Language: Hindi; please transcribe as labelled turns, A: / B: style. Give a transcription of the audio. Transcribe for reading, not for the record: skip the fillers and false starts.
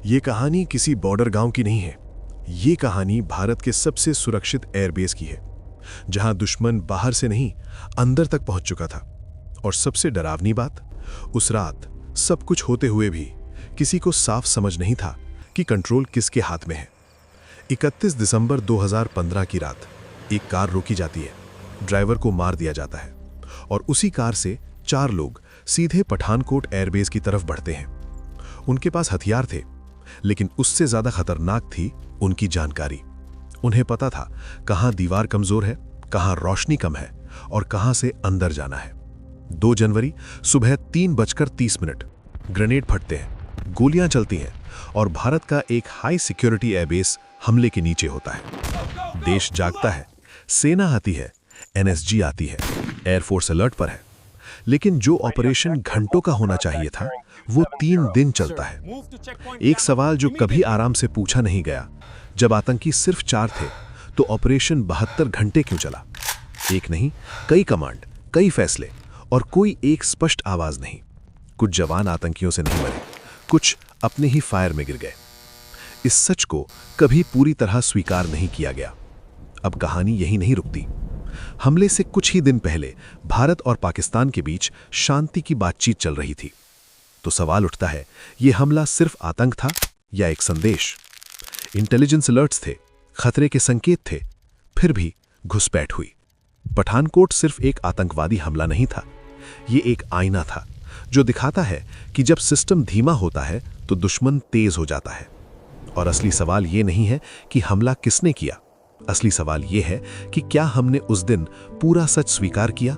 A: ये कहानी किसी बॉर्डर गांव की नहीं है। ये कहानी भारत के सबसे सुरक्षित एयरबेस की है, जहां दुश्मन बाहर से नहीं अंदर तक पहुंच चुका था। और सबसे डरावनी बात, उस रात सब कुछ होते हुए भी किसी को साफ समझ नहीं था कि कंट्रोल किसके हाथ में है। 31 दिसंबर 2015 की रात एक कार रोकी जाती है, ड्राइवर को मार दिया जाता है और उसी कार से 4 लोग सीधे पठानकोट एयरबेस की तरफ बढ़ते हैं। उनके पास हथियार थे, लेकिन उससे ज्यादा खतरनाक थी उनकी जानकारी। उन्हें पता था कहां दीवार कमजोर है, कहां रोशनी कम है और कहां से अंदर जाना है। 2 जनवरी सुबह 3:30 ग्रेनेड फटते हैं, गोलियां चलती हैं और भारत का एक हाई सिक्योरिटी एयरबेस हमले के नीचे होता है। देश जागता है, सेना आती है, एनएसजी आती है, एयरफोर्स अलर्ट पर है। लेकिन जो ऑपरेशन घंटों का होना चाहिए था, वो 3 दिन चलता है। एक सवाल जो कभी आराम से पूछा नहीं गया, जब आतंकी सिर्फ 4 थे तो ऑपरेशन 72 घंटे क्यों चला? एक नहीं, कई कमांड, कई फैसले और कोई एक स्पष्ट आवाज नहीं। कुछ जवान आतंकियों से नहीं मरे, कुछ अपने ही फायर में गिर गए। इस सच को कभी पूरी तरह स्वीकार नहीं किया गया। अब कहानी यही नहीं रुकती। हमले से कुछ ही दिन पहले भारत और पाकिस्तान के बीच शांति की बातचीत चल रही थी। तो सवाल उठता है, यह हमला सिर्फ आतंक था या एक संदेश? इंटेलिजेंस अलर्ट्स थे, खतरे के संकेत थे, फिर भी घुसपैठ हुई। पठानकोट सिर्फ एक आतंकवादी हमला नहीं था, यह एक आईना था जो दिखाता है कि जब सिस्टम धीमा होता है तो दुश्मन तेज हो जाता है। और असली सवाल यह नहीं है कि हमला किसने किया, असली सवाल यह है कि क्या हमने उस दिन पूरा सच स्वीकार किया।